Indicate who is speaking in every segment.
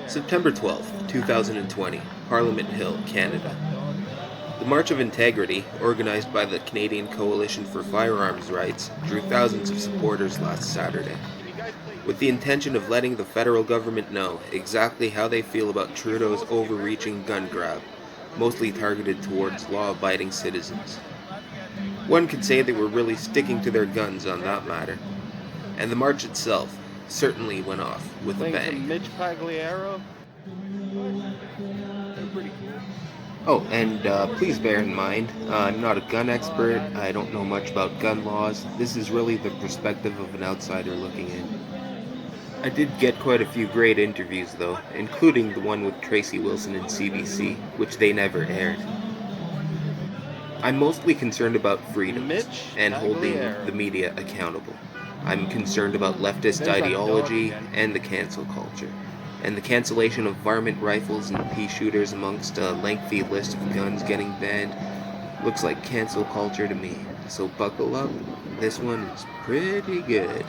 Speaker 1: September 12th, 2020, Parliament Hill, Canada. The March of Integrity, organized by the Canadian Coalition for Firearms Rights, drew thousands of supporters last Saturday, with the intention of letting the federal government know exactly how they feel about Trudeau's overreaching gun grab, mostly targeted towards law-abiding citizens. One could say they were really sticking to their guns on that matter, and the march itself certainly went off with a bang.
Speaker 2: Mitch Pagliaro. They're pretty cool.
Speaker 1: Oh, and please bear in mind, I'm not a gun expert, I don't know much about gun laws. This is really the perspective of an outsider looking in. I did get quite a few great interviews though, including the one with Tracy Wilson in CBC, which they never aired. I'm mostly concerned about freedoms and holding the media accountable. I'm concerned about leftist ideology and the cancel culture, and the cancellation of varmint rifles and pea shooters amongst a lengthy list of guns getting banned. Looks like cancel culture to me, so buckle up, this one is pretty good.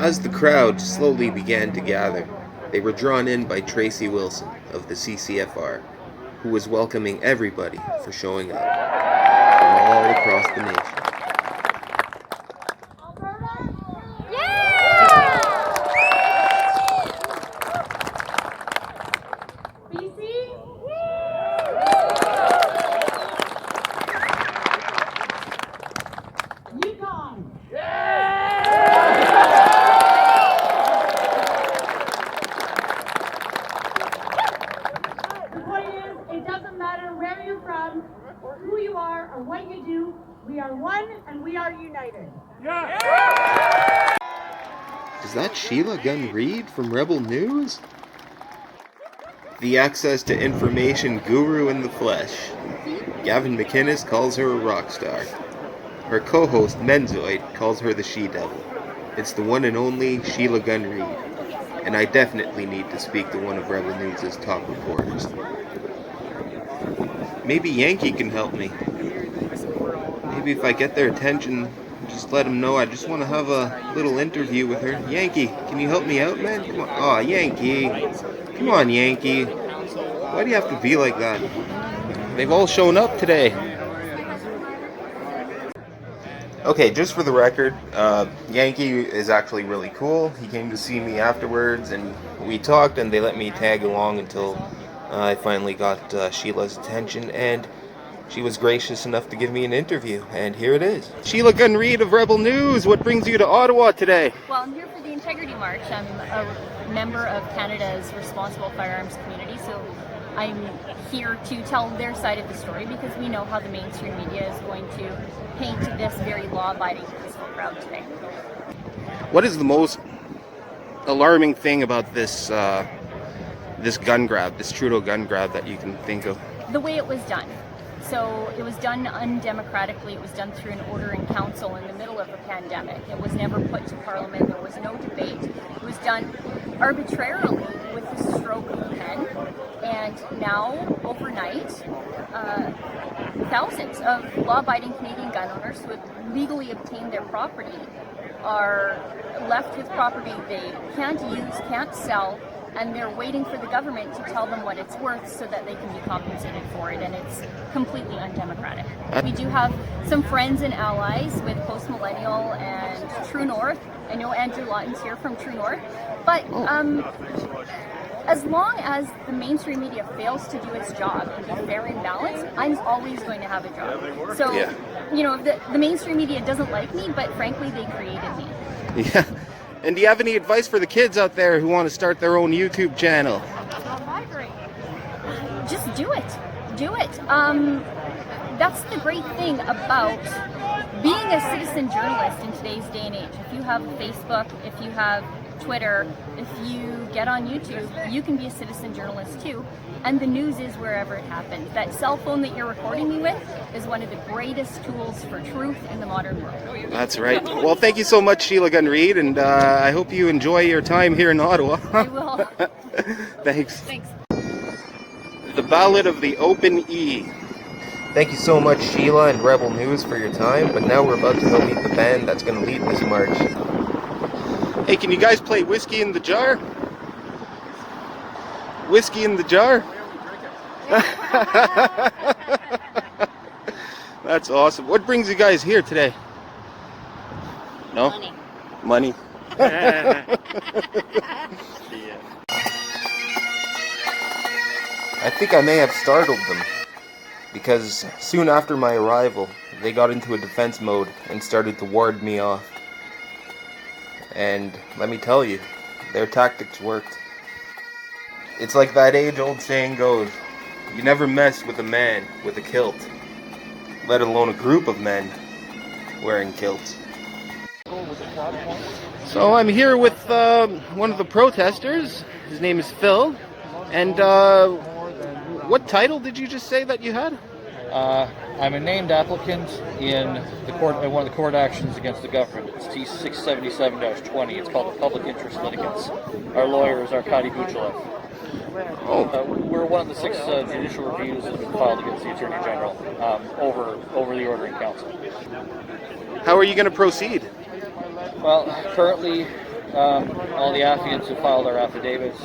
Speaker 1: As the crowd slowly began to gather, they were drawn in by Tracy Wilson of the CCFR, who was welcoming everybody for showing up from all across the nation.
Speaker 3: Who you are or what you do, we are one and we are united. Yeah.
Speaker 1: Is that Sheila Gunn Reid from Rebel News? The access to information guru in the flesh. Gavin McInnes calls her a rock star. Her co-host Menzoid calls her the she-devil. It's the one and only Sheila Gunn Reid, and I definitely need to speak to one of Rebel News' top reporters. Maybe Yankee can help me. Maybe if I get their attention, just let them know I just want to have a little interview with her. Yankee, can you help me out, man? Come on. Aw, Yankee. Come on, Yankee. Why do you have to be like that? They've all shown up today. Okay, just for the record, Yankee is actually really cool. He came to see me afterwards, and we talked, and they let me tag along until I finally got Sheila's attention, and she was gracious enough to give me an interview, and here it is. Sheila Gunn Reid of Rebel News, what brings you to Ottawa today?
Speaker 4: Well, I'm here for the Integrity March. I'm a member of Canada's Responsible Firearms Community, so I'm here to tell their side of the story because we know how the mainstream media is going to paint this very law-abiding, peaceful crowd today.
Speaker 1: What is the most alarming thing about this this gun grab, this Trudeau gun grab that you can think of?
Speaker 4: The way it was done. So it was done undemocratically. It was done through an order in council in the middle of a pandemic. It was never put to Parliament. There was no debate. It was done arbitrarily with the stroke of the pen. And now, overnight, thousands of law-abiding Canadian gun owners who have legally obtained their property are left with property they can't use, can't sell, and they're waiting for the government to tell them what it's worth so that they can be compensated for it, and it's completely undemocratic. We do have some friends and allies with Post Millennial and True North. I know Andrew Lawton's here from True North, but as long as the mainstream media fails to do its job and be fair and balanced, I'm always going to have a job. So, you know, the mainstream media doesn't like me, but frankly, they created me.
Speaker 1: Yeah. And do you have any advice for the kids out there who want to start their own YouTube channel?
Speaker 4: Just do it. Do it. That's the great thing about being a citizen journalist in today's day and age. If you have Facebook, if you have Twitter, if you get on YouTube, you can be a citizen journalist too. And the news is wherever it happens. That cell phone that you're recording me with is one of the greatest tools for truth in the modern world.
Speaker 1: That's right. Well, thank you so much, Sheila Gunn Reid, and I hope you enjoy your time here in Ottawa.
Speaker 4: I will.
Speaker 1: Thanks.
Speaker 4: Thanks.
Speaker 1: The Ballad of the Open E. Thank you so much, Sheila and Rebel News, for your time, but now we're about to go meet the band that's going to lead this march. Hey, can you guys play Whiskey in the Jar? Whiskey in the Jar? That's awesome. What brings you guys here today? No?
Speaker 4: Money.
Speaker 1: Money. I think I may have startled them, because soon after my arrival, they got into a defense mode and started to ward me off. And let me tell you, their tactics worked. It's like that age-old saying goes, you never mess with a man with a kilt, let alone a group of men wearing kilts. So I'm here with one of the protesters. His name is Phil. And what title did you just say that you had?
Speaker 2: I'm a named applicant in the court, one of the court actions against the government. It's T677-20. It's called the Public Interest Litigants. Our lawyer is Arkady Buchalev. We're one of the 6 judicial reviews that have been filed against the Attorney General over the Ordering Council.
Speaker 1: How are you going to proceed?
Speaker 2: Well, currently, all the affiants have filed our affidavits.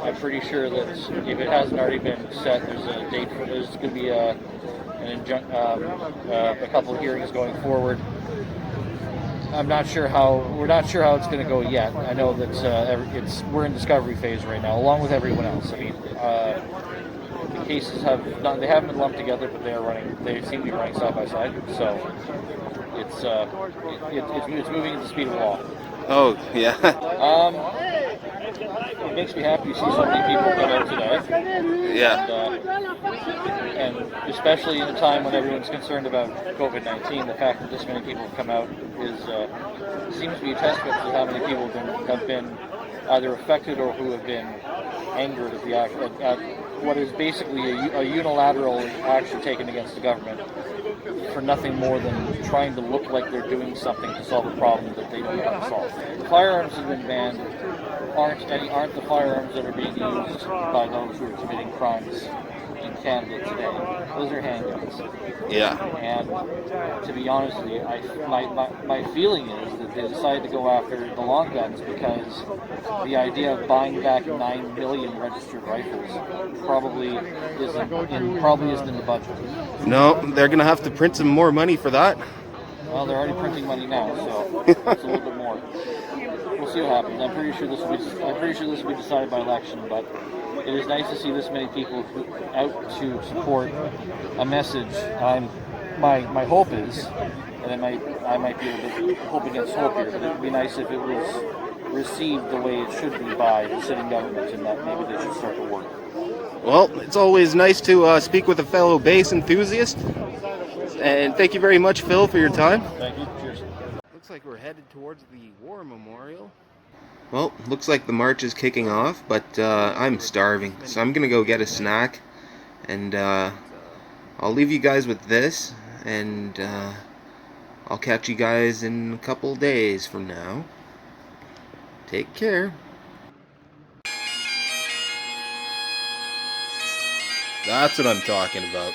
Speaker 2: I'm pretty sure that if it hasn't already been set, there's a date for there's going to be a couple of hearings going forward. We're not sure how it's going to go yet. I know that we're in discovery phase right now, along with everyone else. I mean, the cases haven't been lumped together, but they seem to be running side by side. So it's moving at the speed of law.
Speaker 1: Oh, yeah.
Speaker 2: It makes me happy to see so many people come out today.
Speaker 1: Yeah.
Speaker 2: And especially in a time when everyone's concerned about COVID-19, the fact that this many people have come out seems to be a testament to how many people have been either affected or who have been angered at what is basically a unilateral action taken against the government for nothing more than trying to look like they're doing something to solve a problem that they don't know how to solve. The firearms have been banned aren't the firearms that are being used by those who are committing crimes in Canada today. Those are handguns.
Speaker 1: Yeah.
Speaker 2: And to be honest with you, my feeling is that they decided to go after the long guns because the idea of buying back 9 million registered rifles probably isn't in the budget.
Speaker 1: No, they're going to have to print some more money for that.
Speaker 2: Well, they're already printing money now, so it's a little bit more. We'll see what happens. I'm pretty sure this will be decided by election, but it is nice to see this many people out to support a message. My hope is, and I might be a little bit hope against hope here, but it would be nice if it was received the way it should be by the sitting government, and that maybe they should start to work.
Speaker 1: Well, it's always nice to speak with a fellow bass enthusiast. And thank you very much, Phil, for your time.
Speaker 2: Thank you. Cheers.
Speaker 1: Looks like we're headed towards the War Memorial. Well, looks like the march is kicking off, but I'm starving, so I'm gonna go get a snack, and I'll leave you guys with this, and I'll catch you guys in a couple days from now. Take care. That's what I'm talking about.